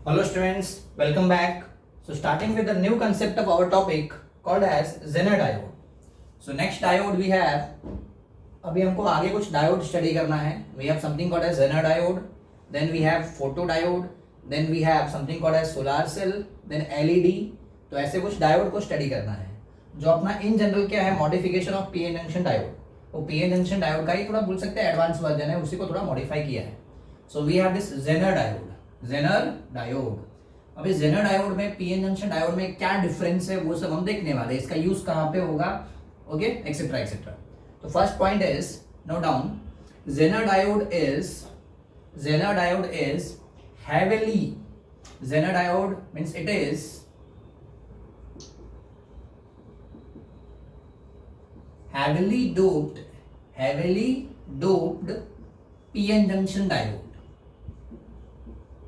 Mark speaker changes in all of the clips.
Speaker 1: Hello students, welcome back. So starting with the new concept of our topic called as Zener diode. So next diode we have, अभी हमको आगे कुछ diode study करना है. We have something called as Zener diode, then we have photodiode, then we have something called as solar cell, then LED. तो ऐसे कुछ diode को स्टडी करना है. जो अपना इन जनरल क्या है, modification of PN junction diode. वो पीएन जंक्शन डायोड का ही थोड़ा बोल सकते हैं एडवांस वर्जन है, उसी को थोड़ा मॉडिफाई किया है. So we have this Zener diode. Zener diode. अभी जेनर डायोड में पीएन जंक्शन डायोड में क्या डिफरेंस है वो सब हम देखने वाले हैं. इसका यूज कहाँ पे होगा, ओके, एक्सेट्रा एक्सेट्रा. तो first point is, note down, Zener diode is heavily, Zener diode means it is heavily doped PN junction diode.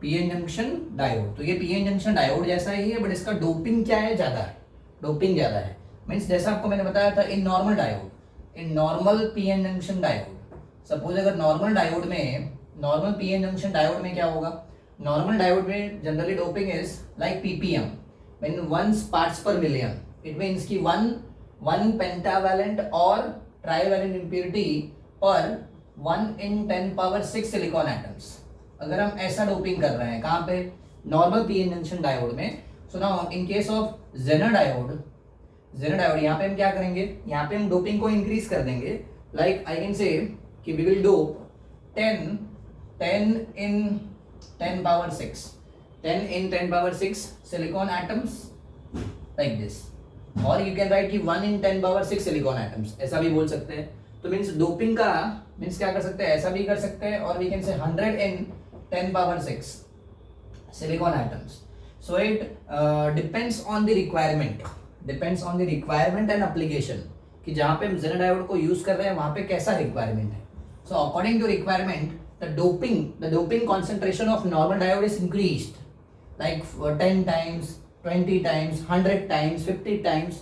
Speaker 1: PN junction diode, तो ये पीएन जंक्शन डायोड जैसा ही है, बट इसका डोपिंग क्या है, ज्यादा है. डोपिंग ज्यादा है मीन्स जैसा आपको मैंने बताया था in normal diode, in normal PN junction diode. Suppose अगर नॉर्मल डायोड में, नॉर्मल पीएन जंक्शन डायोड में क्या होगा, नॉर्मल डायोड में generally doping is like ppm, mean 1 parts पर मिलियन. इट मीन्स की वन पेंटावैलेंट और ट्राइवैलेंट इम्प्योरिटी पर 1 in 10 power 6 सिलिकॉन एटम्स. अगर हम ऐसा डोपिंग कर रहे हैं कहाँ पे, नॉर्मल पीएन जंक्शन डायोड में. So now in case of Zener diode यहाँ पे हम क्या करेंगे, यहाँ पे हम डोपिंग को इंक्रीज कर देंगे. लाइक आई कैन से कि we will dope 10 in 10 power 6 silicon atoms like this, और you can write कि 1 in 10 power 6 silicon atoms, ऐसा भी बोल सकते हैं. तो मीन्स डोपिंग का मीन्स क्या कर सकते हैं, ऐसा भी कर सकते हैं, और we can say 100 in 10 power 6 silicon atoms. So it depends on the requirement and application, कि जहाँ पे हम जेनर डायोड को यूज कर रहे हैं वहाँ पे कैसा रिक्वायरमेंट है. So according to requirement, the doping concentration of normal diode is increased like 10 times, 20 times, 100 times, 50 times.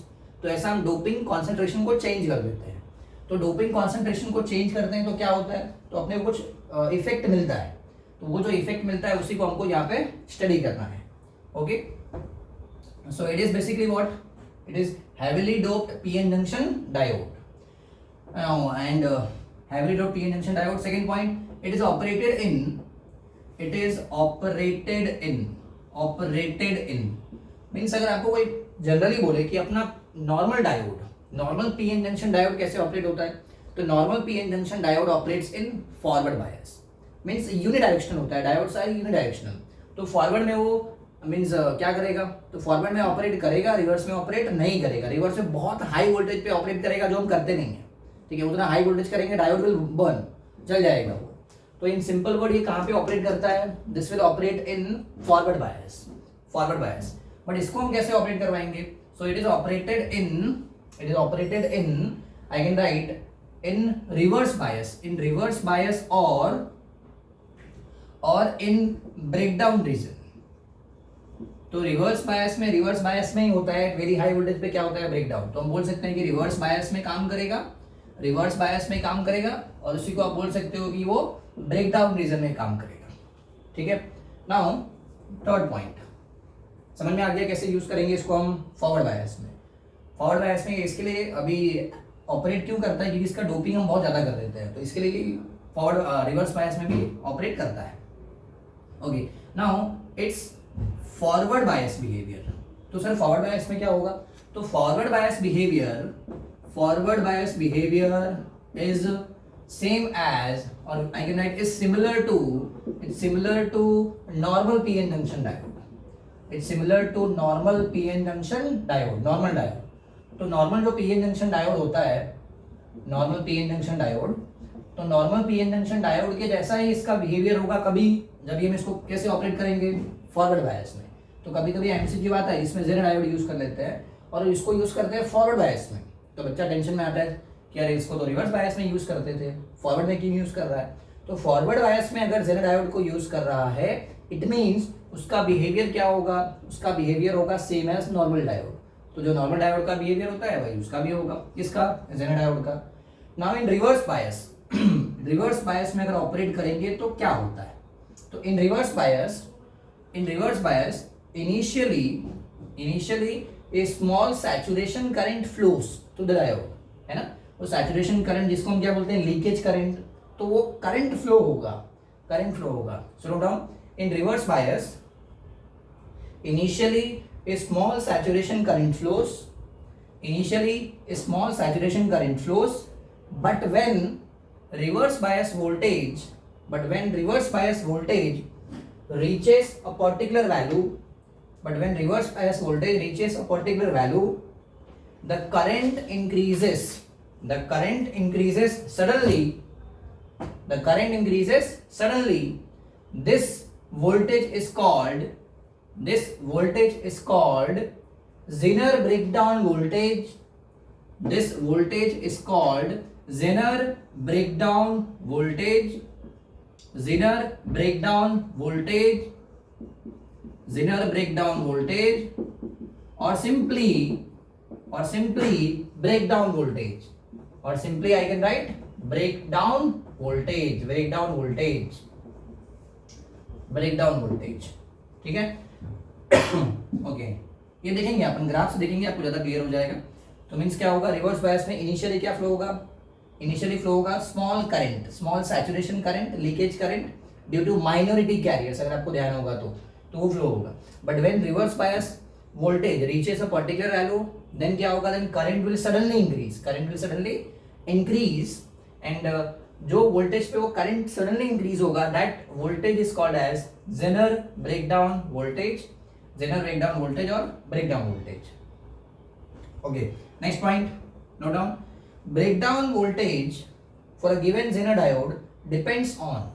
Speaker 1: तो ऐसा हम डोपिंग कॉन्सेंट्रेशन को चेंज कर देते हैं. तो डोपिंग कॉन्सेंट्रेशन को चेंज करते हैं तो क्या होता है, तो अपने को कुछ इफेक्ट मिलता है. तो वो जो इफेक्ट मिलता है उसी को हमको यहाँ पे स्टडी करना है. Okay, so it is basically what, it is heavily doped PN junction diode. And heavily doped PN junction diode, second point, it is operated in means अगर आपको कोई जनरली बोले कि अपना नॉर्मल पीएन जंक्शन डायोड कैसे operate होता है, तो normal PN junction diode operates in forward bias, means unidirectional होता है. डायोड सारे यूनिडायरेक्शनल. तो फॉरवर्ड में वो मींस क्या करेगा, तो फॉरवर्ड में ऑपरेट करेगा, रिवर्स में ऑपरेट नहीं करेगा. रिवर्स में बहुत हाई वोल्टेज पे ऑपरेट करेगा जो हम करते नहीं है. ठीक है, उतना हाई वोल्टेज करेंगे डायोड विल बर्न, जल जाएगा वो. तो इन सिंपल वर्ड ये कहाँ पे ऑपरेट करता है, this will operate in forward bias. But इसको हम कैसे ऑपरेट करवाएंगे, so it is operated in I can right in reverse बायस और इन ब्रेकडाउन रीजन. तो रिवर्स बायस में ही होता है वेरी हाई वोल्टेज पे क्या होता है, ब्रेकडाउन. तो हम बोल सकते हैं कि रिवर्स बायस में काम करेगा, और उसी को आप बोल सकते हो कि वो ब्रेकडाउन रीजन में काम करेगा. ठीक है, नाउ थर्ड पॉइंट समझ में आ गया कैसे यूज करेंगे इसको हम फॉरवर्ड बायस में. इसके लिए अभी ऑपरेट क्यों करता है, क्योंकि इसका डोपिंग हम बहुत ज्यादा कर देते हैं, तो इसके लिए फॉरवर्ड रिवर्स बायस में भी ऑपरेट करता है. Okay, now it's forward bias behaviour. तो सर फॉरवर्ड बायस में क्या होगा, तो forward bias behaviour is same as, और I can write is similar to normal PN junction diode. It's similar to normal PN junction diode, normal diode. तो normal जो PN junction diode होता है, तो नॉर्मल पीएन जंक्शन डायोड के जैसा ही इसका behaviour होगा कभी जब ये हम इसको कैसे ऑपरेट करेंगे, फॉरवर्ड बायस में. तो कभी कभी एमसीक्यू आता है, इसमें जेनर डायोड यूज कर लेते हैं और इसको यूज करते हैं फॉरवर्ड बायस में. तो बच्चा टेंशन में आता है कि अरे इसको तो रिवर्स बायस में यूज करते थे, फॉरवर्ड में क्यों यूज कर रहा है. तो फॉरवर्ड बायस में अगर जेनर डायोड को यूज कर रहा है, इट मीन्स उसका बिहेवियर क्या होगा, उसका बिहेवियर होगा सेम एज नॉर्मल डायोड. तो जो नॉर्मल डायोड का बिहेवियर होता है वही उसका भी होगा, किसका, जेनर डायोड का. नाउ इन रिवर्स बायस में अगर ऑपरेट करेंगे तो क्या होता है, तो in reverse bias in reverse bias, initially a small saturation current flows through the diode, है ना. वो saturation current जिसको हम क्या बोलते हैं, लीकेज करंट, तो वो करंट फ्लो होगा. So note down, in reverse bias, initially a small saturation current flows, but when reverse bias voltage reaches a particular value, the current increases suddenly. This voltage is called Zener breakdown voltage. This voltage is called Zener breakdown voltage, or simply breakdown voltage, or simply I can write breakdown voltage. ठीक है. Okay, ये देखेंगे अपन, graph से देखेंगे, आपको ज्यादा clear हो जाएगा. तो मीन्स क्या होगा, रिवर्स बायस में इनिशियली क्या फ्लो होगा, small saturation current, leakage current due to minority carriers, अगर आपको ध्यान होगा तो वो फ्लो होगा. But when reverse bias voltage reaches a particular value, then क्या होगा, then current will suddenly increase, and जो वोल्टेज पे वो करंट सडनली इंक्रीज होगा, that voltage is called as Zener breakdown voltage और breakdown voltage. Okay, next point, note down. Breakdown voltage for a given Zener diode depends on.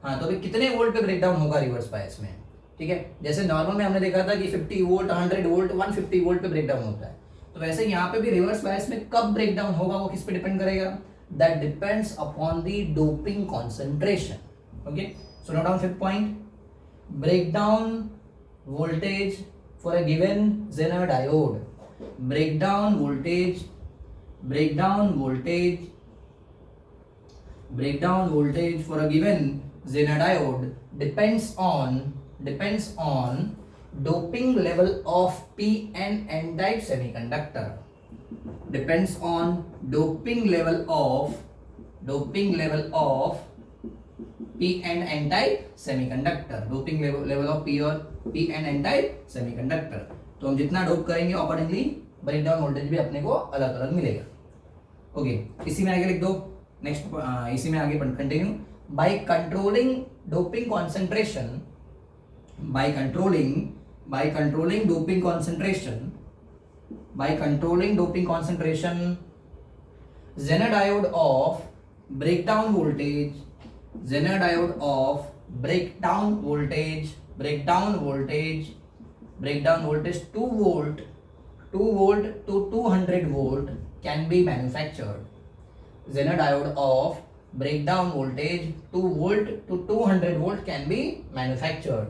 Speaker 1: हाँ, तो अभी कितने volt पे ब्रेकडाउन होगा रिवर्स बायस में. ठीक है, जैसे नॉर्मल में हमने देखा था कि 50 वोल्ट, 100 वोल्ट, 150 वोल्ट पे ब्रेकडाउन होता है. तो वैसे यहाँ पे भी रिवर्स बायस में कब ब्रेकडाउन होगा, वो किस पे डिपेंड करेगा, that depends upon the doping concentration. Okay, so note down fifth point. Breakdown voltage for a given Zener diode. Breakdown voltage for a given Zener diode depends on doping level of P and N type semiconductor. Depends on doping level of P and N type semiconductor. Doping level of P and N type semiconductor. तो हम जितना dope करेंगे accordingly breakdown voltage भी अपने को अलग अलग मिलेगा. ओके, इसी में आगे लिख दो. नेक्स्ट इसी में आगे continue. By controlling doping concentration, by controlling doping concentration, Zener diode of breakdown voltage 2 volt to 200 volt can be manufactured. Zener diode of breakdown voltage 2 volt to 200 volt can be manufactured.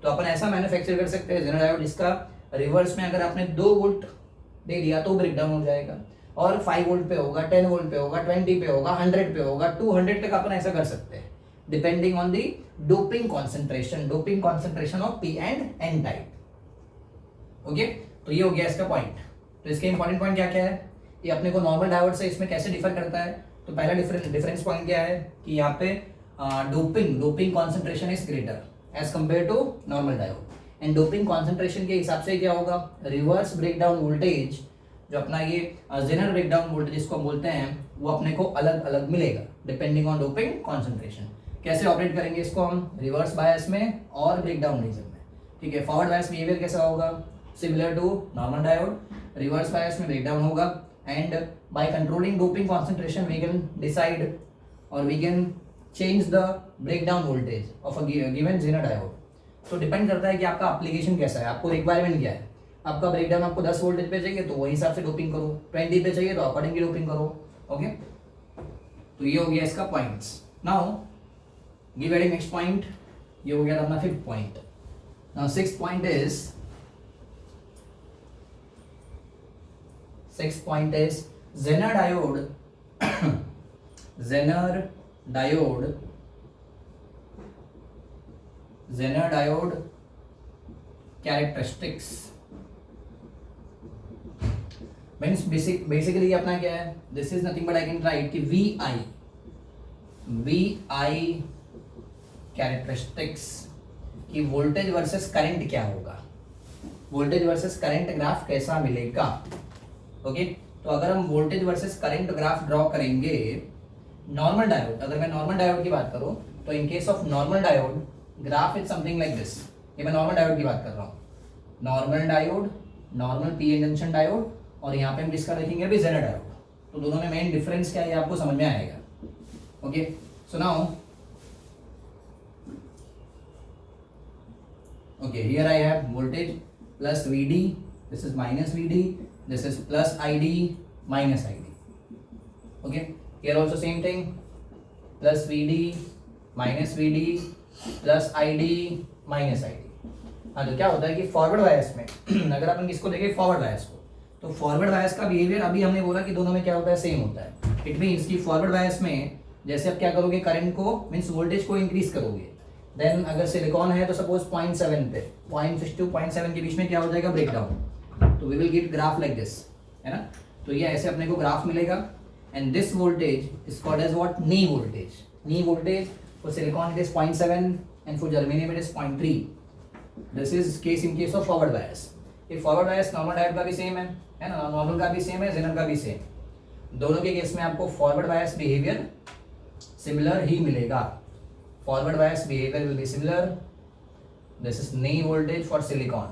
Speaker 1: तो अपन ऐसा manufacture कर सकते हैं Jenner diode जिसका reverse में अगर आपने 2 volt दे दिया तो ब्रेकडाउन हो जाएगा, और 5 वोल्ट पे होगा, 10 वोल्ट पे होगा, 20 पे होगा, 100 पे होगा, 200 तक अपन ऐसा कर सकते हैं, depending on the doping concentration of P and N type. Okay, तो ये हो गया इसका पॉइंट. तो इसके इंपॉर्टेंट पॉइंट क्या क्या है, ये अपने को नॉर्मल डायोड से इसमें कैसे डिफर करता है. तो पहला डिफरेंस पॉइंट क्या है कि यहाँ पे doping concentration is greater as compare to normal diode. And doping concentration के हिसाब से क्या होगा, रिवर्स ब्रेकडाउन वोल्टेज जो अपना ये जेनर ब्रेकडाउन वोल्टेज जिसको हम बोलते हैं, वो अपने को अलग अलग मिलेगा डिपेंडिंग ऑन डोपिंग कॉन्सेंट्रेशन. कैसे ऑपरेट करेंगे इसको हम, रिवर्स बायस में और ब्रेकडाउन रीजन में. ठीक है, फॉरवर्ड बायस बिहेवियर कैसा होगा, similar to normal diode. Reverse bias में ब्रेकडाउन होगा, and by controlling doping concentration we can decide और we can change the breakdown voltage of a given Zener diode. तो depend करता है कि आपका एप्लीकेशन कैसा है, आपको रिक्वायरमेंट क्या है. आपका ब्रेकडाउन आपको 10 वोल्टेज पे चाहिए तो वही हिसाब से डोपिंग करो, 20 पे चाहिए तो अकॉर्डिंगली डोपिंग करो. ओके, तो ये हो गया इसका points. Now give adding next point. ये हो गया अपना 5th point. Now 6th point is Zener diode characteristics means basically अपना क्या है, this is nothing but I can right कि वी आई कैरेक्टरिस्टिक्स कि वोल्टेज वर्सेस करंट क्या होगा, वोल्टेज वर्सेस करंट ग्राफ कैसा मिलेगा। ओके तो अगर हम voltage versus current graph draw करेंगे नॉर्मल डायोड, अगर मैं नॉर्मल डायोड की बात करूं तो इन case of normal diode graph is something like this. ये मैं नॉर्मल डायोड की बात कर रहा हूँ, normal diode, normal PN junction diode, और यहाँ पे हम किसका देखेंगे अभी जेनर डायोड। तो दोनों में मेन डिफरेंस क्या है ये आपको समझ में आएगा। Okay so now okay here I have voltage plus VD, this is minus VD, this is plus ID minus ID. Okay here also same thing, plus VD minus VD plus ID minus ID। हाँ तो क्या होता है कि forward bias में अगर अपन किसको देखें फॉरवर्ड बायस को, तो फॉरवर्ड बायस का बिहेवियर अभी हमने बोला कि दोनों में क्या होता है सेम होता है। इट मीन्स कि फॉरवर्ड बायस में जैसे आप क्या करोगे करंट को मीन्स वोल्टेज को इंक्रीज करोगे, देन अगर सिलिकॉन है तो सपोज 0.7 पे 0.6 to 0.7 के बीच में क्या हो जाएगा ब्रेकडाउन, तो we will get graph like this, है ना। तो ये ऐसे अपने को ग्राफ मिलेगा and this voltage is called as what knee voltage. Knee voltage for silicon it is 0.7 and for germanium it is 0.3। This is case in case of forward bias. ये forward बायस normal diode का भी same है ना, normal का भी same है, Jenner का भी सेम। दोनों के केस में आपको फॉरवर्ड बायस बिहेवियर सिमिलर ही मिलेगा। Forward bias behavior will be similar. This is knee voltage for silicon,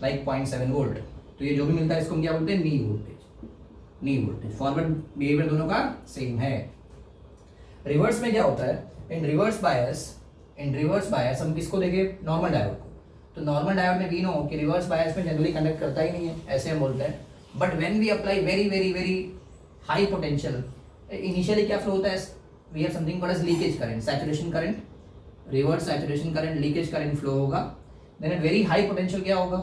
Speaker 1: like 0.7 volt. तो ये जो भी मिलता है इसको हम क्या बोलते हैं knee voltage, knee voltage। Forward behavior दोनों का सेम है। रिवर्स में क्या होता है, इन रिवर्स बायस हम किसको देखें नॉर्मल डायोड को। तो नॉर्मल डायोड में वी नो कि रिवर्स बायस में जनरली कंडक्ट करता ही नहीं है, ऐसे हम बोलते हैं। But when we apply very very very high potential, initially क्या फ्लो होता है, we have something called as leakage current, saturation current, reverse saturation current, leakage current flow होगा। then at very high potential क्या होगा,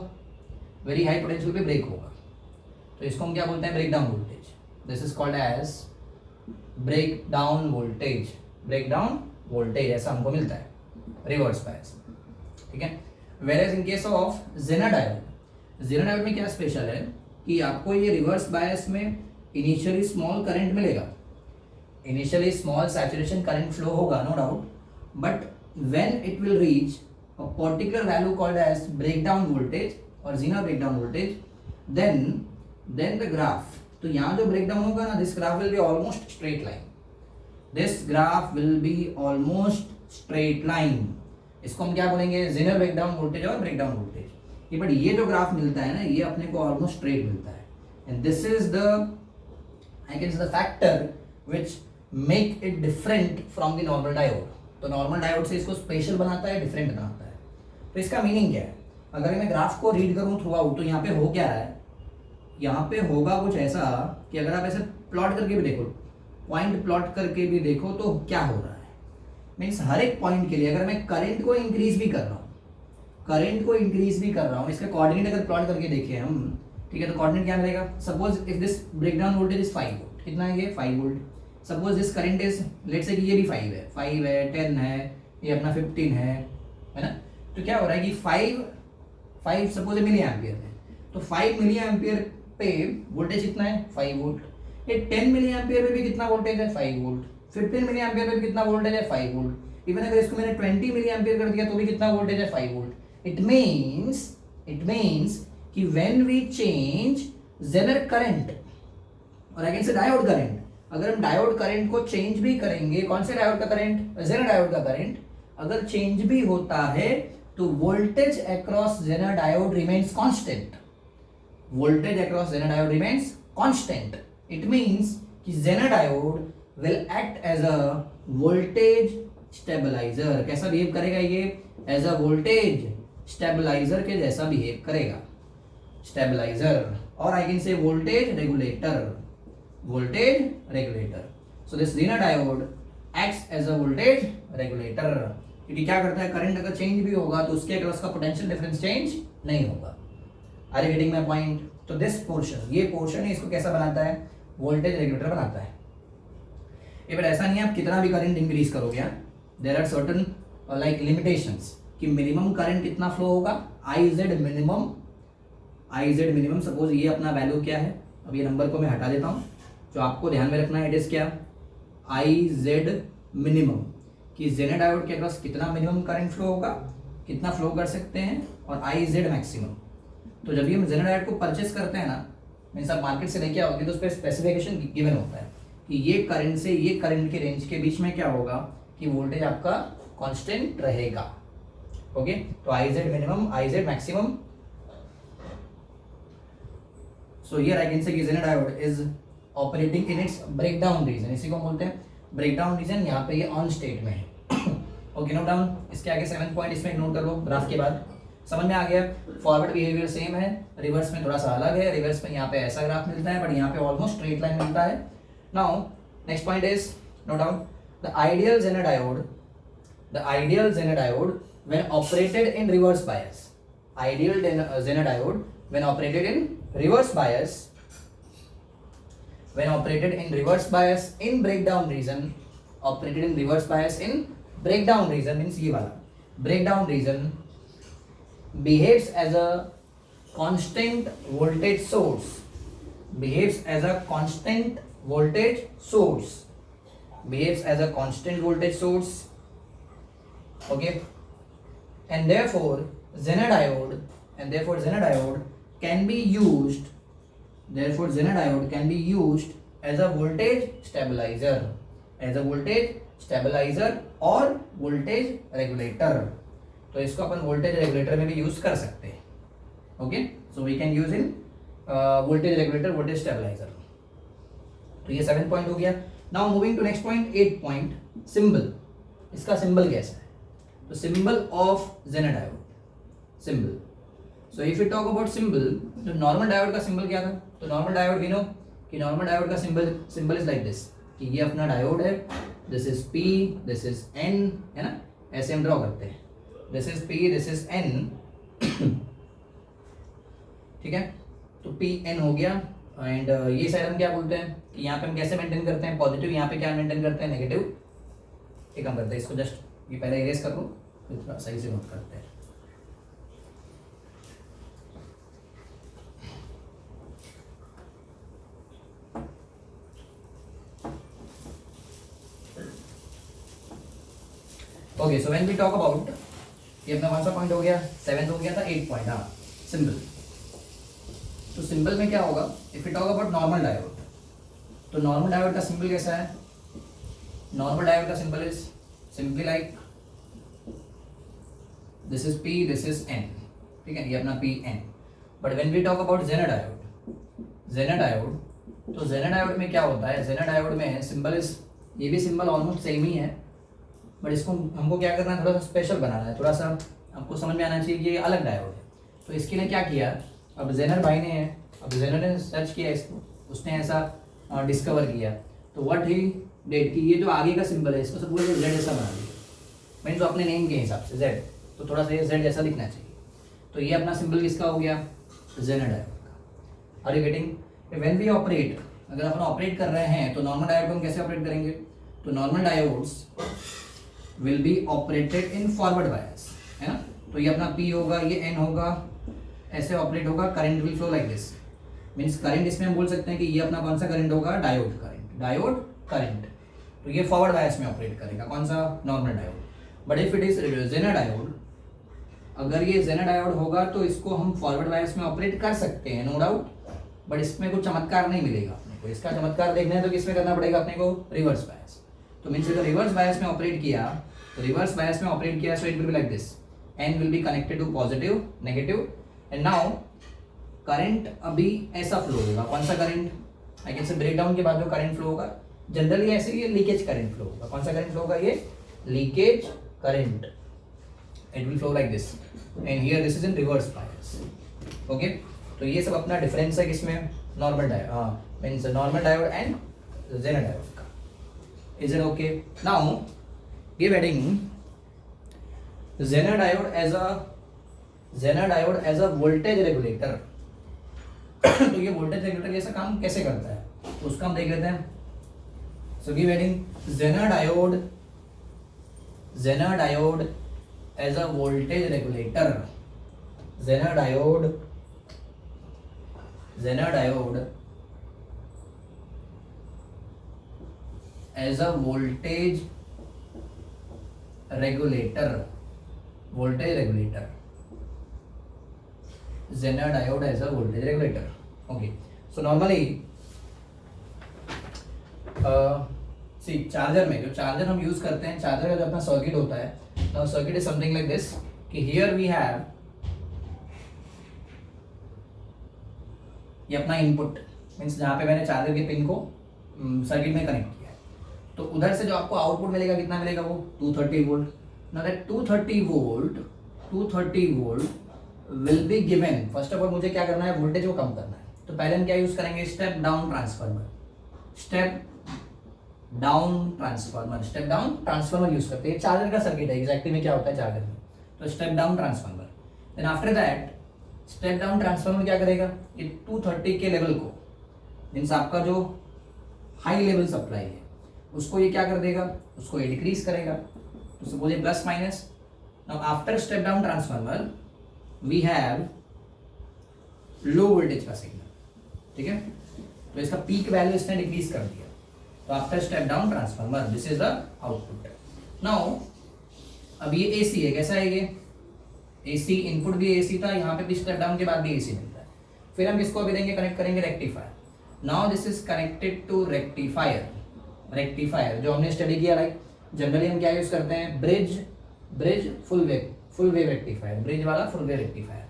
Speaker 1: very high potential पे break होगा, तो इसको हम क्या बोलते हैं breakdown voltage। this is called as breakdown voltage, breakdown voltage ऐसा हमको मिलता है reverse bias, ठीक है। whereas in case of Zener diode में क्या स्पेशल है कि आपको ये reverse bias में initially small current मिलेगा, initially small saturation current flow होगा no doubt, but when it will reach a particular value called as breakdown voltage or Zener breakdown voltage, then the graph, तो यहाँ जो breakdown होगा ना, this graph will be almost straight line, this graph will be almost straight line। इसको हम क्या बोलेंगे Zener breakdown voltage और breakdown voltage। ये बट ये जो ग्राफ मिलता है ना ये अपने को almost straight मिलता है, and this is the I can say the factor which make it different from the normal diode। तो नॉर्मल डायोड से इसको स्पेशल बनाता है, डिफरेंट बनाता है। तो इसका मीनिंग क्या है, अगर मैं ग्राफ को रीड करूं थ्रू आउट तो यहाँ पे हो क्या रहा है, यहाँ पे होगा कुछ ऐसा कि अगर आप ऐसे प्लॉट करके भी देखो, पॉइंट प्लॉट करके भी देखो तो क्या हो रहा है, मीन्स हर एक पॉइंट के लिए अगर मैं करंट को इंक्रीज भी कर रहा हूँ, इसका कोऑर्डिनेट अगर प्लॉट करके देखें हम, ठीक है, तो कोऑर्डिनेट क्या मिलेगा, suppose if this breakdown voltage is 5 volt, कितना है ये 5 volt. Suppose this current is let's से कि ये भी 5 है 10 है, ये अपना 15 है ना। तो क्या हो रहा है कि 5 सपोज मिली एम्पियर है, तो 5 मिली एम्पियर पे वोल्टेज कितना है 5 वोल्ट। ये 10 मिली एम्पियर पे भी कितना वोल्टेज है 5 वोल्ट, 15 मिली एम्पियर पे भी कितना वोल्टेज है 5 वोल्ट। इवन अगर इसको मैंने 20 मिली एम्पियर कर दिया तो भी कितना वोल्टेज है 5 वोल्ट। इट मीन्स कि when we change Zener current और I can say diode current, अगर हम डायोड करंट को चेंज भी करेंगे, कौन से डायोड का करंट, जेनर डायोड का करंट अगर चेंज भी होता है तो voltage across Zener diode remains constant, voltage across Zener diode remains constant. It means कि Zener diode will act as a voltage stabiliser. कैसा बिहेव करेगा ये, एज अ वोल्टेज स्टेबलाइजर के जैसा बिहेव करेगा, स्टेबलाइजर, और आई कैन से voltage regulator, so this Zener diode acts as a voltage regulator। क्योंकि क्या करता है, करंट अगर चेंज भी होगा तो उसके अक्रॉस का पोटेंशियल डिफरेंस चेंज नहीं होगा। Are you getting my point. तो दिस पोर्शन, ये पोर्शन है, इसको कैसा बनाता है, वोल्टेज रेगुलेटर बनाता है। ये बट ऐसा नहीं है आप कितना भी करंट इंक्रीज करोगे, there are certain like limitations. कि मिनिमम करंट कितना फ्लो होगा, आई जेड मिनिमम सपोज ये अपना वैल्यू क्या है, अब ये नंबर को मैं हटा देता हूँ, जो आपको ध्यान में रखना है इट इज क्या, आई जेड मिनिमम, कि जेनेट डायोड के अक्रॉस कितना मिनिमम करंट फ्लो होगा, कितना फ्लो कर सकते हैं, और आई जेड मैक्सिमम। तो जब भी हम जेनेट डायोड को परचेस करते हैं ना, मीन्स आप मार्केट से लेके आओगे तो उस पर स्पेसिफिकेशन गिवन होता है कि ये करंट से ये करंट के रेंज के बीच में क्या होगा कि वोल्टेज आपका कांस्टेंट रहेगा। ओके, तो I Z minimum, I Z maximum. So here I can से Janet diode is operating in its breakdown region, इसी को बोलते हैं ब्रेकडाउन रीजन। यहाँ पे ये ऑन स्टेट में है। Okay, note down. इसके आगे 7 पॉइंट इसमें नोट कर लो ग्राफ के बाद, समझ में आ गया। फॉरवर्ड बिहेवियर सेम है, रिवर्स में थोड़ा सा अलग है। रिवर्स में यहाँ पे ऐसा ग्राफ मिलता है, बट यहाँ पे ऑलमोस्ट स्ट्रेट लाइन मिलता है। Now next point is note down the ideal Janet diode when operated in reverse bias, ideal Zener diode when operated in reverse bias in breakdown region, operated in reverse bias in breakdown region means ये वाला breakdown region behaves as a constant voltage source, behaves as a constant voltage source, okay, and therefore Zener diode can be used as a voltage stabilizer, or voltage regulator। तो इसको अपन voltage regulator में भी use कर सकते हैं। Okay, so we can use in voltage regulator, voltage stabilizer। तो ये 7 point हो गया। Now moving to next point, 8 point, symbol. इसका सिंबल कैसा है? तो symbol of Zener diode, symbol. So if you talk about symbol, तो नॉर्मल डायोड का सिंबल क्या था? तो नॉर्मल डायोड वी नो कि नॉर्मल डायोड का सिंबल इज लाइक दिस, कि ये अपना डायोड है, this is P, this is N, है ना, ऐसे हम ड्रॉ करते हैं, this is P, this is N. ठीक है, तो पी एन हो गया। एंड ये साइड हम क्या बोलते हैं कि यहाँ पे हम कैसे मेंटेन करते हैं पॉजिटिव, यहाँ पे क्या मेंटेन करते हैं नेगेटिव। एक हम करते हैं इसको, जस्ट ये पहले इरेज कर लो, फिर थोड़ा सही से नोट करते हैं। Okay, so when we talk about, ये अपना कौन सा पॉइंट हो गया? 7 हो गया था, 8 पॉइंट। हाँ, सिंबल। तो सिंबल में क्या होगा? If you talk about normal diode, तो नॉर्मल डायोड का सिंबल कैसा है? नॉर्मल डायोड का symbol is simply like this is P, this is N. ठीक है, ये अपना P N. But when we talk about Zener diode, तो जेनर डायोड में क्या होता है? जेनर डायोड में सिंबल इज, ये भी सिंबल ऑलमोस्ट सेम ही है, बट इसको हमको क्या करना है, थोड़ा सा स्पेशल बनाना है, थोड़ा सा आपको समझ में आना चाहिए कि ये अलग डायोड है। तो इसके लिए क्या किया, अब जेनर भाई ने, अब जेनर ने सर्च किया इसको, उसने ऐसा डिस्कवर किया। तो व्हाट ही डिड कि ये जो आगे का सिंबल है इसको सब पूरे जेड ऐसा बना दिया, मीन्स अपने नेम के हिसाब से जेड, तो थोड़ा सा ये जेड जैसा दिखना चाहिए। तो ये अपना सिंबल किसका हो गया? जेनर डायोड का। Are you getting? When we operate, अगर अपन ऑपरेट कर रहे हैं तो नॉर्मल डायोड को हम कैसे ऑपरेट करेंगे? तो normal diodes will be operated in forward bias, है ना। तो ये अपना P होगा, ये N होगा, ऐसे ऑपरेट होगा। Current will flow like this, means current इसमें हम बोल सकते हैं कि ये अपना कौन सा करंट होगा? Diode current. तो ये फॉरवर्ड बायस में ऑपरेट करेगा, कौन सा? Normal diode. But if it is Zener diode, अगर ये जेनर डायोड होगा तो इसको हम फॉरवर्ड बायस में ऑपरेट कर सकते हैं, नो डाउट, बट इसमें कुछ चमत्कार नहीं मिलेगा अपने को। इसका चमत्कार देखना है तो किसमें करना पड़ेगा अपने को? Reverse bias. तो मीन्स अगर रिवर्स बायस में ऑपरेट किया, so it will be like this, N will be connected to positive, negative, and now current अभी ऐसा फ्लो होगा। कौन सा current? I can say breakdown के बाद जो करंट फ्लो होगा, जनरली ऐसे ये लीकेज करंट फ्लो होगा। कौन सा करंट फ्लो होगा? ये leakage current. It will flow like this, and here this is in reverse bias. Okay, तो ये सब अपना डिफरेंस है किसमें? नॉर्मल डायोड, हाँ, means normal diode and Zener diode का। Is it okay? Now, give heading Zener diode as a voltage regulator। तो ये voltage regulator जैसा काम कैसे करता है, तो उसका हम देख लेते हैं। So give heading Zener diode as a voltage regulator. Zener diode as a voltage regulator. Zener diode as a voltage regulator. Okay, so normally see charger में जो चार्जर हम यूज करते हैं, चार्जर का जो अपना सर्किट होता है, now circuit is something like this कि हियर वी हैव ये अपना इनपुट, मीन्स जहाँ पे मैंने चार्जर के पिन को सर्किट में कनेक्ट किया है, तो उधर से जो आपको आउटपुट मिलेगा कितना मिलेगा, वो 230 volt. Now that 230 volt will be given. First of all मुझे क्या करना है, वोल्टेज को कम करना है. तो पहले हम क्या यूज करेंगे, स्टेप डाउन ट्रांसफार्मर यूज करते हैं. चार्जर का सर्किट है, एग्जैक्टली में क्या होता है चार्जर में, तो step down transformer. Then after that step down transformer क्या करेगा, ये 230 के लेवल को, मीन्स आपका जो हाई लेवल सप्लाई है उसको ये क्या कर देगा, उसको ये डिक्रीज करेगा. तो सपोज ये plus minus. Now after step down transformer we have low voltage का सिग्नल. ठीक है, तो इसका पीक वैल्यू इसने डिक्रीज कर दिया. तो after step down transformer this is the output. Now अब ये एसी है, कैसा है ये एसी, इनपुट भी एसी था, यहाँ पे भी स्टेप डाउन के बाद भी एसी मिलता है. फिर हम किसको अभी देंगे, कनेक्ट करेंगे rectifier. Now this is connected to rectifier जो हमने स्टडी किया. लाइक जनरली हम क्या यूज करते हैं, bridge full wave rectifier, bridge वाला फुल वेव रेक्टिफायर.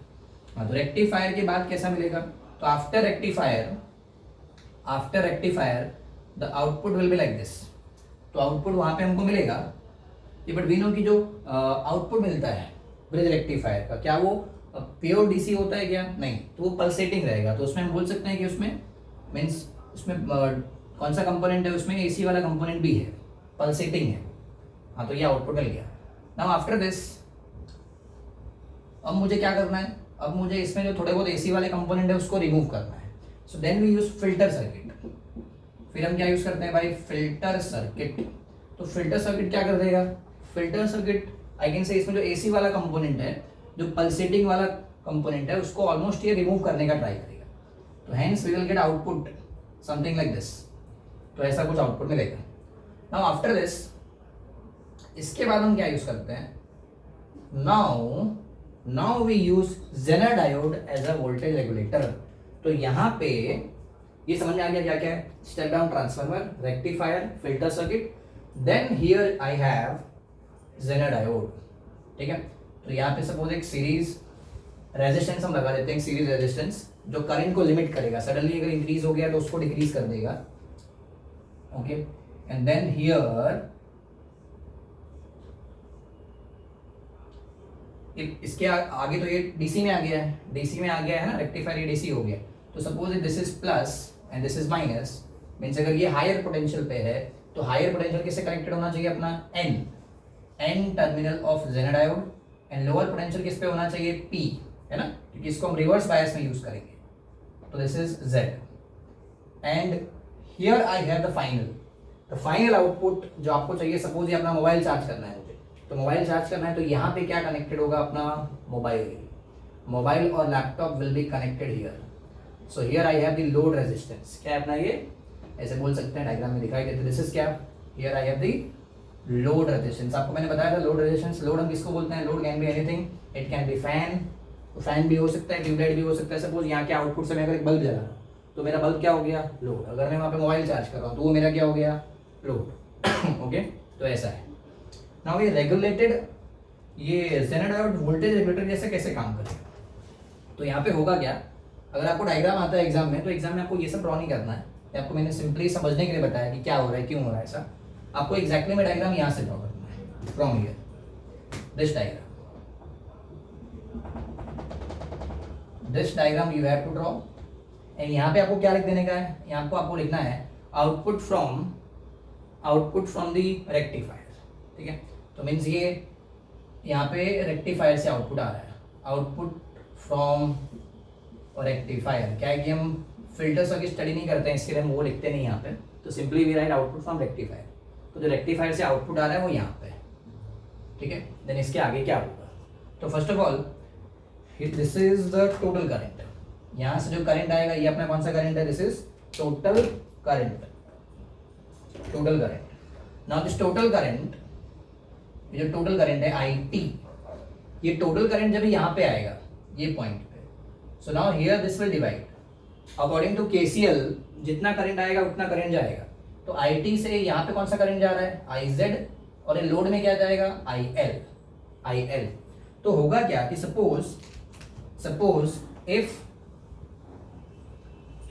Speaker 1: हाँ, तो रेक्टिफायर के बाद कैसा मिलेगा, तो after rectifier the output will be like this. तो आउटपुट वहां पे हमको मिलेगा ये, बट वी नो की जो आउटपुट मिलता है ब्रिज रेक्टिफायर का, क्या वो प्योर डीसी होता है क्या, नहीं, तो वो पल्सेटिंग रहेगा. तो उसमें हम बोल सकते हैं कि उसमें मीन्स उसमें कौन सा कंपोनेंट है, उसमें एसी वाला कंपोनेंट भी है, पल्सेटिंग है. हाँ, तो ये आउटपुट मिल गया. नाउ आफ्टर दिस अब मुझे क्या करना है, अब मुझे इसमें जो थोड़े बहुत एसी वाले कंपोनेंट है उसको रिमूव करना है. So then we use filter circuit. फिर हम क्या यूज करते हैं भाई, फिल्टर सर्किट. तो फिल्टर सर्किट क्या कर देगा, फिल्टर सर्किट आई कैन से इसमें जो एसी वाला कंपोनेंट है, जो पल्सेटिंग वाला कंपोनेंट है, उसको ऑलमोस्ट ये रिमूव करने का ट्राई करेगा. तो hence we will get output something like this. तो ऐसा कुछ आउटपुट मिलेगा. नाउ आफ्टर दिस इसके बाद हम क्या यूज करते हैं, now we use Zener diode as a voltage regulator. तो यहाँ पे ये समझ में आ गया क्या क्या है, step down transformer, rectifier, filter circuit. Then here I have Zener diode. ठीक है, तो यहाँ पे सपोज एक सीरीज रेजिस्टेंस हम लगा देते हैं, सीरीज रेजिस्टेंस जो करंट को लिमिट करेगा. सडनली अगर इंक्रीज हो गया तो उसको डिक्रीज कर देगा. ओके, एंड देन हियर इसके आगे तो ये डीसी में आ गया है, ना, रेक्टिफायर ये डीसी हो गया. तो suppose this is plus and this is minus, means अगर ये हायर पोटेंशियल पे है तो हायर पोटेंशियल किससे कनेक्टेड होना चाहिए, अपना N terminal of Zener diode. And lower potential किस पे होना चाहिए, पी, है ना, क्योंकि इसको हम रिवर्स बायस में यूज करेंगे. तो this is Z. And here I have the final output जो आपको चाहिए. सपोज ये अपना मोबाइल चार्ज करना है मुझे, तो मोबाइल चार्ज करना है, तो यहाँ पे क्या कनेक्टेड होगा, अपना मोबाइल और laptop will be connected here. So here I have the load resistance. क्या है अपना ये, ऐसे बोल सकते हैं, डायग्राम में दिखाई देते. दिस इज क्या, here I have the load resistance. आपको मैंने बताया था लोड रेजिस्टेंस. लोड हम किसको बोलते हैं, load can be anything. It can be fan, तो फैन भी हो सकता है, ट्यूबलाइट भी हो सकता है. सपोज यहाँ के आउटपुट से मैं अगर एक बल्ब जला रहा हूँ तो मेरा बल्ब क्या हो गया, लोड. अगर मैं वहाँ पे मोबाइल चार्ज कर रहा हूँ तो वो मेरा क्या हो गया, लोड. ओके, तो ऐसा है. नाउ ये रेगुलेटेड, ये जेनर डायोड वोल्टेज रेगुलेटर जैसे कैसे काम करेगा. तो यहाँ पे होगा क्या, अगर आपको डायग्राम आता है एग्जाम में, तो एग्जाम में आपको ये सब ड्रॉ नहीं करना है. आपको मैंने सिंपली समझने के लिए बताया कि क्या हो रहा है, क्यों हो रहा है ऐसा. आपको एग्जैक्टली में डायग्राम यहाँ से ड्रॉ करना है, from here this diagram you have to draw. एंड यहाँ पे आपको क्या लिख देने का है, यहाँ को आपको लिखना है आउटपुट फ्रॉम द रेक्टिफायर. ठीक है, तो मीन्स ये यहाँ पे रेक्टिफायर से आउटपुट आ रहा है, आउटपुट फ्रॉम रेक्टिफायर. क्या है कि हम फिल्टर सर्किट स्टडी नहीं करते हैं, इसके लिए हम वो लिखते नहीं यहाँ पे. तो simply we write output from rectifier. तो जो रेक्टिफायर से आउटपुट आ रहा है वो यहाँ पे. ठीक है। देन इसके आगे क्या होगा, तो first of all this is the total current, यहां से जो करंट आएगा ये अपना कौन सा करंट है, this is total current, total current. Now this total current, ये जो टोटल करंट है IT, ये टोटल करंट जब यहाँ पे आएगा ये पॉइंट पे, so now here this will divide according to KCL, जितना करंट आएगा उतना करंट जाएगा। तो IT से यहाँ पे कौन सा करंट जा रहा है, IZ, और ये लोड में क्या जाएगा, IL। तो होगा क्या कि suppose if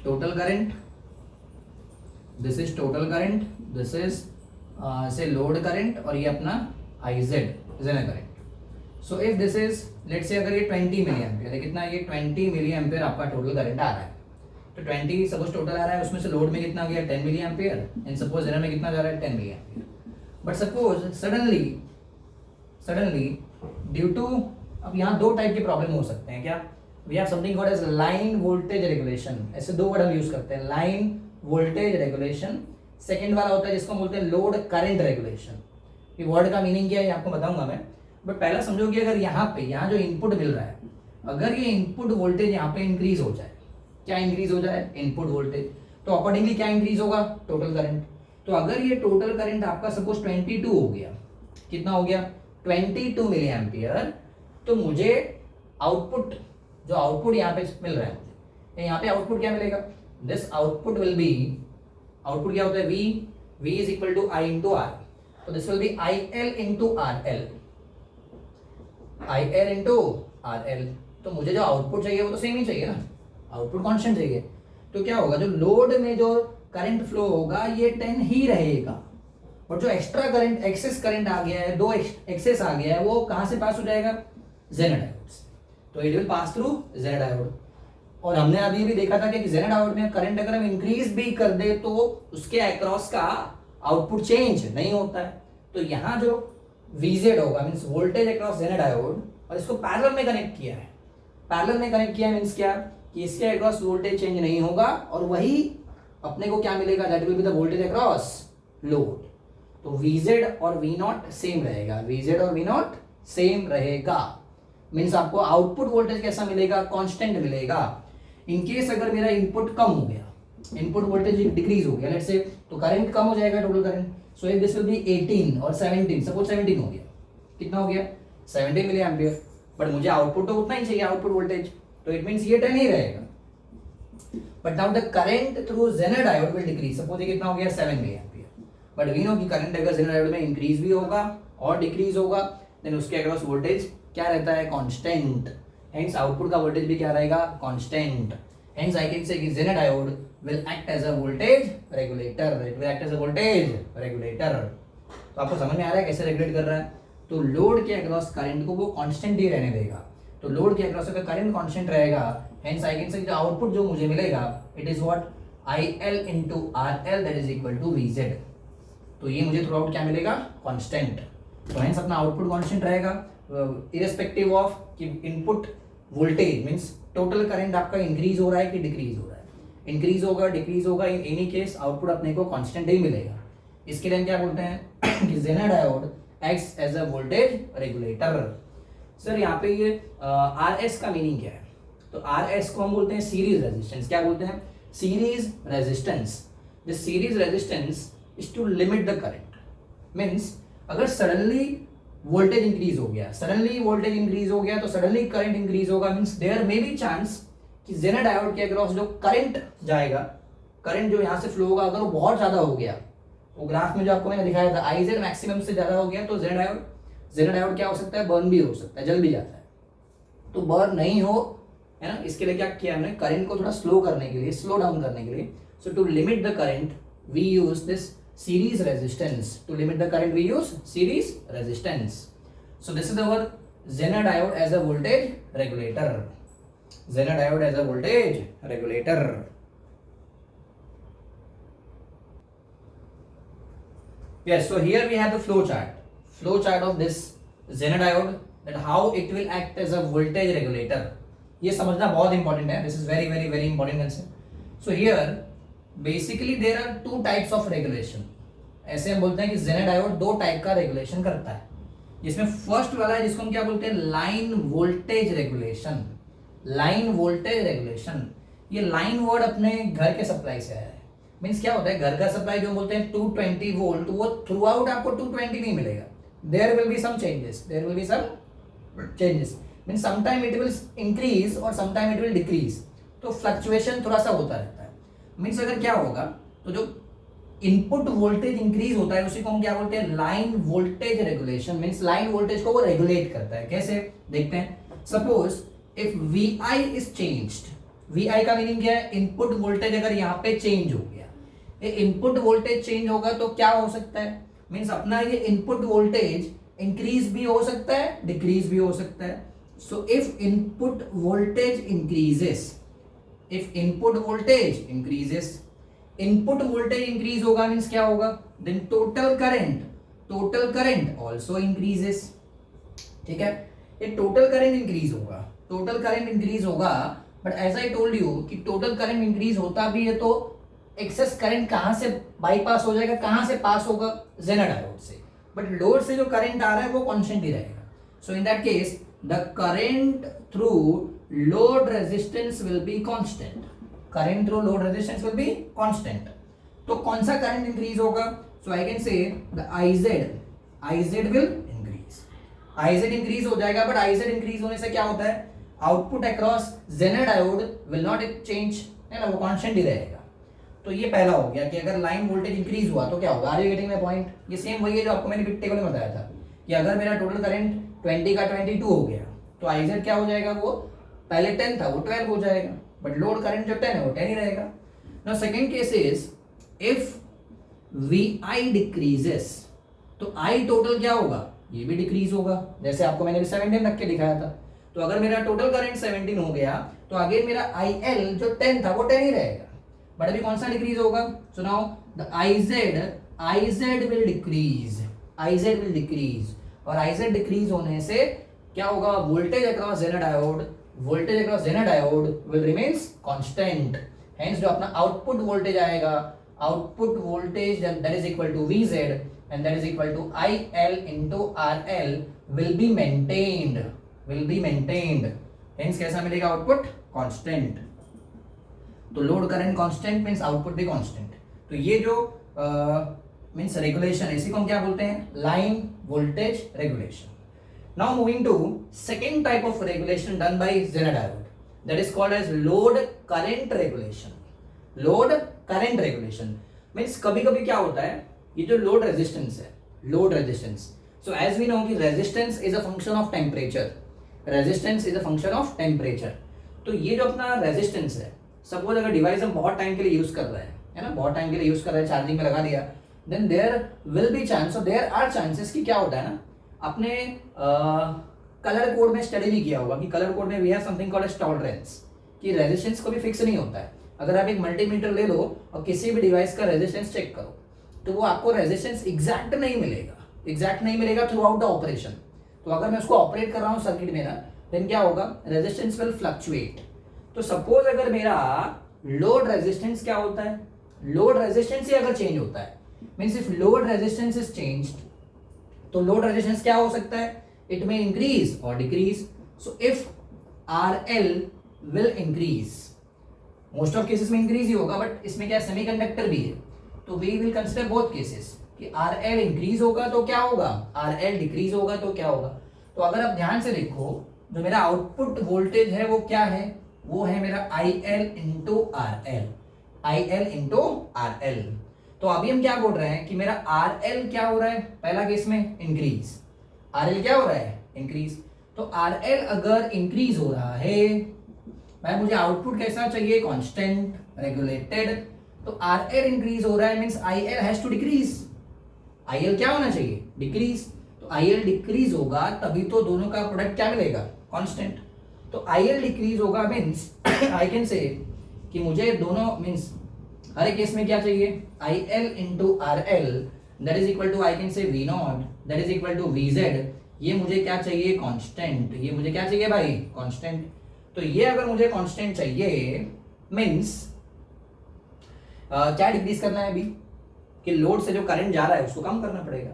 Speaker 1: total current, this is total current, this is say load current, और ये अपना IZ Zener current. So if this is let's say अगर ये 20 मिली एम्पियर है, कितना ये 20 मिली एम्पियर आपका टोटल करंट आ रहा है, तो 20 सपोज टोटल आ रहा है, उसमें से लोड में कितना गया 10 milli ampere, and suppose Zener में कितना जा रहा है 10 milli ampere. But suppose suddenly due to, अब यहाँ दो टाइप के प्रॉब्लम हो सकते हैं क्या, we have something called as line voltage regulation, ऐसे दो वर्ड हम यूज करते हैं, लाइन वोल्टेज रेगुलेशन। सेकंड वाला होता है जिसको बोलते हैं लोड करंट रेगुलेशन। ये वर्ड का मीनिंग क्या है ये आपको बताऊंगा मैं, बट पहला समझो कि अगर यहाँ जो इनपुट मिल रहा है, अगर ये इनपुट वोल्टेज यहाँ पे इंक्रीज हो जाए, क्या इंक्रीज हो जाए, इनपुट वोल्टेज, तो अकॉर्डिंगली क्या इंक्रीज होगा, टोटल करंट। तो अगर ये टोटल करंट आपका सपोज 22 हो गया, कितना हो गया 22 मिली एम्पियर, तो मुझे आउटपुट, जो आउटपुट यहाँ पे मिल रहा है मुझे, यहाँ पे आउटपुट क्या मिलेगा, this output will be, output क्या होता है V is equal to I into R, तो this will be IL into RL। तो मुझे जो आउटपुट चाहिए वो तो सेम ही चाहिए ना, आउटपुट कांस्टेंट चाहिए। तो क्या होगा, जो लोड में जो करंट फ्लो होगा ये 10 ही रहेगा, और जो एक्स्ट्रा करंट, एक्सेस करंट आ गया है, दो एक्सेस आ गया है, वो कहां से पास हो जाएगा, जेनर डायोड से। तो it will pass through Zener diode. और हमने अभी भी देखा था कि जेनर डायोड में करंट अगर हम इंक्रीज भी कर दे तो उसके अक्रॉस का आउटपुट चेंज नहीं होता है। तो यहाँ जो VZ होगा means voltage across Zener diode, और इसको पैरेलल में कनेक्ट किया है, पैरेलल में कनेक्ट किया है मीन्स क्या कि इसके अक्रॉस वोल्टेज चेंज नहीं होगा, और वही अपने को क्या मिलेगा, that will be the voltage across load. तो VZ और V0 सेम रहेगा, VZ और V0 सेम रहेगा, मीन्स आपको आउटपुट वोल्टेज कैसा मिलेगा, कांस्टेंट मिलेगा। इनकेस अगर मेरा इनपुट कम हो गया, इनपुट वोल्टेज डिक्रीज हो गया लेट्स से, तो करंट कम हो जाएगा total current. So if this will B 18 और 17, सपोज 17 हो गया, कितना हो गया 17 मिली एम्पियर, बट मुझे आउटपुट तो उतना ही चाहिए, आउटपुट वोल्टेज, तो इट मींस ये 10 ही रहेगा। But now the current through Zener diode will decrease, suppose ये कितना हो गया 7 milli ampere, but we know कि करंट अगर जेनर डायोड में इंक्रीज भी होगा और डिक्रीज होगा, देन उसके अक्रॉस वोल्टेज क्या रहता है, कांस्टेंट, हेंस आउटपुट का वोल्टेज भी क्या रहेगा, constant. Hence I can say कि Zener diode will act as a voltage regulator, it will act as a voltage regulator। तो आपको समझ में आ रहा है कैसे रेगुलेट कर रहा है, तो लोड के अक्रॉस करंट को वो कांस्टेंट ही रहने देगा, तो लोड के अक्रॉस अगर करंट कांस्टेंट रहेगा, हेंस आई कैन से जो आउटपुट जो मुझे मिलेगा it is what IL into RL that is equal to VZ। तो ये मुझे थ्रू आउट क्या मिलेगा, कांस्टेंट। तो हेंस अपना आउटपुट कांस्टेंट रहेगा इरेस्पेक्टिव ऑफ कि input voltage means total current आपका इंक्रीज हो रहा है कि डिक्रीज हो रहा है, इंक्रीज होगा डिक्रीज होगा, इन एनी केस आउटपुट अपने को कांस्टेंट ही मिलेगा। इसके लिए हम क्या बोलते हैं कि Zener diode acts as a voltage regulator. Sir यहाँ पे ये RS का मीनिंग क्या है, तो RS को हम बोलते हैं सीरीज रेजिस्टेंस, क्या बोलते हैं, series resistance. This series resistance is to limit the current, means अगर सडनली वोल्टेज इंक्रीज हो गया, सडनली वोल्टेज इंक्रीज हो गया तो सडनली करंट इंक्रीज होगा, means there may be chance कि जेनर डायोड के अक्रॉस जो करंट जाएगा, करंट जो यहाँ से फ्लो होगा अगर वो बहुत ज्यादा हो गया, वो ग्राफ में जो आपको मैंने दिखाया था IZ मैक्सिमम से ज्यादा हो गया, तो जेनर डायोड क्या हो सकता है, बर्न भी हो सकता है, जल भी जाता है। तो बर्न नहीं हो, है ना, इसके लिए क्या किया हमने, करंट को थोड़ा स्लो करने के लिए, स्लो डाउन करने के लिए, so to limit the current we use this series resistance, to limit the current we use series resistance। so this is our Zener diode as a voltage regulator, Zener diode as a voltage regulator। yes, so here we have the flow chart of this Zener diode, that how it will act as a voltage regulator। ये समझना बहुत important है, this is very very very important concept। so here basically there are two types of regulation, ऐसे हम बोलते हैं कि Zener diode दो टाइप का रेगुलेशन करता है। जिसमें फर्स्ट वाला है जिसको हम क्या बोलते हैं, line voltage regulation. Line voltage regulation, ये लाइन वर्ड अपने घर के सप्लाई से आया है। मीन्स क्या होता है, घर का सप्लाई जो बोलते हैं 220 वोल्ट, वो थ्रू आउट आपको 220 नहीं मिलेगा, there will be some changes, there will be some changes. Means sometime it will increase और समटाइम इट विल डिक्रीज, तो फ्लक्चुएशन थोड़ा सा होता रहता है। मीन्स अगर क्या होगा, तो जो इनपुट वोल्टेज इंक्रीज होता है उसी को हम क्या बोलते हैं, line voltage regulation. Means line voltage को वो रेगुलेट करता है। कैसे देखते हैं, suppose if VI is changed, VI का मीनिंग क्या है, इनपुट वोल्टेज अगर यहाँ पे चेंज हो गया, ये इनपुट वोल्टेज चेंज होगा तो क्या हो सकता है, मीन्स अपना ये इनपुट वोल्टेज इंक्रीज भी हो सकता है, डिक्रीज भी हो सकता है। So if input voltage increases, if input voltage increases, input voltage increase होगा मीन्स क्या होगा, then total current also increases. ठीक है, ये टोटल करंट इंक्रीज होगा, टोटल करंट इंक्रीज होगा, but as I told you कि टोटल करंट इंक्रीज होता भी है तो एक्सेस करंट कहां से बाईपास हो जाएगा, कहां से पास होगा, जेनर डायोड से, बट लोड से जो करंट आ रहा है वो कांस्टेंट ही रहेगा। So in that case the current through load resistance will be constant, current through load resistance will be constant. तो कौन सा करंट इंक्रीज होगा, so I can say the IZ will increase, IZ increase हो जाएगा, but IZ increase होने से क्या होता है, output across Zener diode will not change, है ना, वो कांस्टेंट ही रहेगा। तो ये पहला हो गया कि अगर लाइन वोल्टेज इंक्रीज हुआ तो क्या होगा, are you getting my point. ये सेम वही है जो आपको मैंने टेबल में बताया था कि अगर मेरा टोटल करंट 20 का 22 हो गया तो IZ क्या हो जाएगा, वो पहले 10 था वो 12 हो जाएगा, बट लोड करंट जो 10 है वो 10 ही रहेगा। Now second case is if VI decreases, तो I टोटल क्या होगा, ये भी डिक्रीज होगा, जैसे आपको मैंने 17 रख के दिखाया था। तो अगर मेरा टोटल करंट 17 हो गया तो आगे मेरा IL जो 10 था वो 10 ही रहेगा, बट अभी कौन सा डिक्रीज होगा, so now the IZ will decrease, IZ will decrease, और IZ डिक्रीज होने से क्या होगा, voltage across Zener diode will remains constant. Hence जो अपना आउटपुट वोल्टेज आएगा, output voltage that is equal to VZ and that is equal to IL into RL will be maintained. Hence कैसा मिलेगा, output constant. तो load current constant means output भी constant. तो ये जो मींस रेगुलेशन है, इसी को हम क्या बोलते हैं, line voltage regulation. Now moving to second type of regulation done by Zener diode, that is called as load current regulation. Load current regulation means कभी कभी क्या होता है, ये जो लोड रेजिस्टेंस है, load resistance, so as we know कि resistance is a function of temperature, resistance is a function of temperature. तो ये जो अपना रेजिस्टेंस है, सपोज अगर डिवाइस हम बहुत टाइम के लिए यूज कर रहे हैं, है ना, बहुत टाइम के लिए यूज कर रहे हैं, चार्जिंग में लगा दिया, then there will be chance, there are chances कि क्या होता है ना, अपने कलर कोड में स्टडी भी किया होगा कि कलर कोड में we have something called as tolerance, कि रेजिस्टेंस कभी फिक्स नहीं होता है। अगर आप एक मल्टीमीटर ले लो और किसी भी डिवाइस का रेजिस्टेंस चेक करो तो वो आपको रेजिस्टेंस एग्जैक्ट नहीं मिलेगा थ्रू आउट द ऑपरेशन। तो अगर मैं उसको ऑपरेट कर रहा हूँ सर्किट में ना, देन क्या होगा, रेजिस्टेंस विल फ्लक्चुएट। तो सपोज अगर मेरा लोड रेजिस्टेंस क्या होता है, लोड रेजिस्टेंस ही अगर चेंज होता है, means if load resistance is changed, तो लोड रेजिस्टेंस क्या हो सकता है, इट मे इंक्रीज और decrease. So if RL will increase, most of cases में इंक्रीज ही होगा, बट इसमें क्या सेमीकंडक्टर भी है, तो we will consider both cases कि RL इंक्रीज होगा तो क्या होगा, RL डिक्रीज होगा तो क्या होगा। तो अगर आप ध्यान से देखो, जो मेरा आउटपुट वोल्टेज है वो क्या है, वो है मेरा IL into RL। तो अभी हम क्या बोल रहे हैं कि मेरा RL क्या हो रहा है, पहला केस में इंक्रीज, RL क्या हो रहा है, इंक्रीज। तो RL अगर इंक्रीज हो रहा है, भाई मुझे आउटपुट कैसा चाहिए, कांस्टेंट रेगुलेटेड। तो RL इंक्रीज हो रहा है means IL has to decrease, IL क्या होना चाहिए, डिक्रीज। तो IL डिक्रीज होगा तभी तो दोनों का प्रोडक्ट क्या मिलेगा, कांस्टेंट। तो IL डिक्रीज होगा मींस आई कैन से कि मुझे दोनों मींस हर एक केस में क्या चाहिए, IL into RL that is equal to I can say V0 that is equal to VZ। ये मुझे क्या चाहिए, कांस्टेंट। ये मुझे क्या चाहिए भाई, कांस्टेंट। तो ये अगर मुझे कांस्टेंट चाहिए मींस क्या डिक्रीज करना है अभी, कि लोड से जो करंट जा रहा है उसको कम करना पड़ेगा।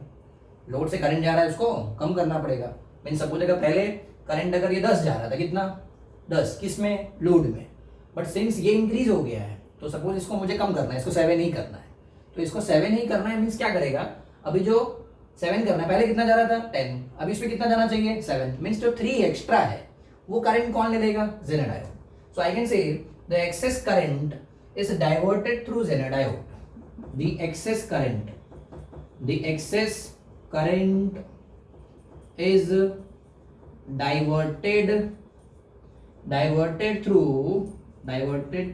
Speaker 1: लोड से करंट जा रहा है उसको कम करना पड़ेगा। मीन सपोज अगर पहले करंट अगर ये 10 जा रहा था, कितना 10, किस में, लोड में, बट सिंस ये इंक्रीज हो गया है तो सपोज इसको मुझे कम करना है, इसको 7 ही करना है, तो इसको 7 ही करना है। मीन्स क्या करेगा, अभी जो 7 करना है, पहले कितना जा रहा था 10, अभी इसमें कितना जाना चाहिए 7, मीन्स जो 3 एक्स्ट्रा है वो करंट कौन ले लेगा, Zener diode. So I can say the excess current is diverted through Zener diode. The excess current is diverted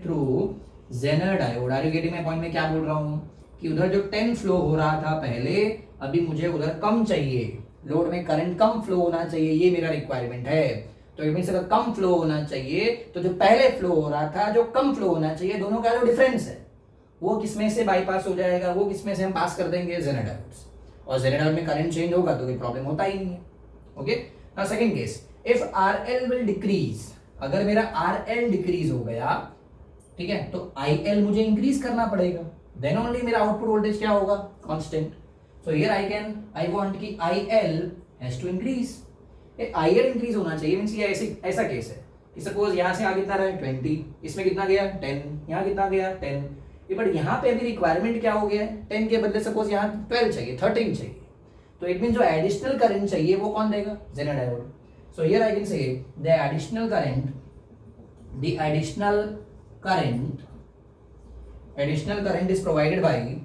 Speaker 1: through Zener diode। Are you getting my point? मैं क्या बोल रहा हूँ कि उधर जो 10 फ्लो हो रहा था पहले, अभी मुझे उधर कम चाहिए, लोड में करंट कम फ्लो होना चाहिए, ये मेरा रिक्वायरमेंट है। तो इट मींस अगर कम फ्लो होना चाहिए तो जो पहले फ्लो हो रहा था जो कम फ्लो होना चाहिए, दोनों का जो डिफरेंस है वो किसमें से बाईपास हो जाएगा, वो किसमें से हम पास कर देंगे, जेनर डायोड। और जेनर डायोड में करंट चेंज होगा तो कोई प्रॉब्लम होता ही नहीं है। Okay, now second case, if RL will decrease, अगर मेरा आरएल डिक्रीज हो गया, ठीक है, तो आईएल मुझे इंक्रीज करना पड़ेगा, देन ओनली मेरा आउटपुट वोल्टेज क्या होगा, constant. So here I want कि IL has to increase. IL increase होना चाहिए, मींस ये ऐसा केस है कि सपोज यहां से आगे कितना रहा 20, इसमें कितना गया 10, यहां कितना गया 10, बट यहाँ पे अभी रिक्वायरमेंट क्या हो गया है, 10 के बदले सपोज यहाँ 12 चाहिए, 13 चाहिए, तो इट मीन जो एडिशनल करंट चाहिए वो कौन देगा, Zener diode. So here I can say the additional current is provided by,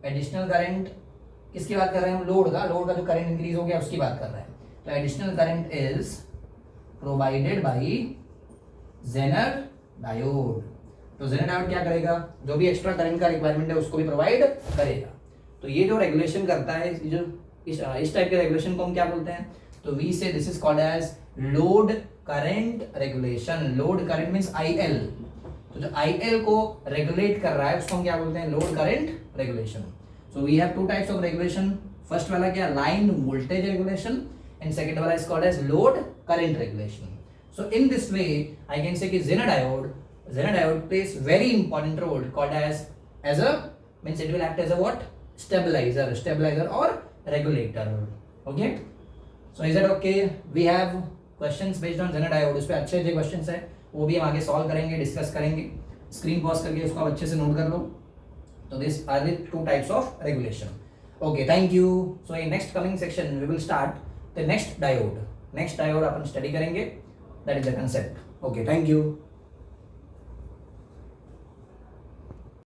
Speaker 1: additional current किसकी बात कर रहे हैं हम, लोड का जो करंट इंक्रीज हो गया उसकी बात कर रहे हैं। तो additional current is provided by Zener diode. तो जेनर डायोड क्या करेगा, जो भी एक्स्ट्रा करंट का रिक्वायरमेंट है उसको भी प्रोवाइड करेगा। तो ये जो रेगुलेशन करता है, जो इस टाइप के रेगुलेशन को हम क्या बोलते हैं, तो we say this is called as load current regulation. Load current means IL, तो जो आईएल को रेगुलेट कर रहा है उसको हम क्या बोलते हैं, load current regulation. So we have two types of regulation. First वाला क्या, line voltage regulation, and second वाला is called as load current regulation. So in this way I can say कि Zener diode plays very important role called as a means it will act as a what, stabilizer or regulator। okay, so is that okay? We have questions based on Zener diode, उस पे अच्छे questions है, वो भी हम आगे solve करेंगे, discuss करेंगे। स्क्रीन पॉज करके उसको आप अच्छे से नोट कर लो। तो this are the two types of regulation. Okay, thank you. So in next coming section we will start the next diode अपन स्टडी करेंगे, that is the concept. Okay, thank you.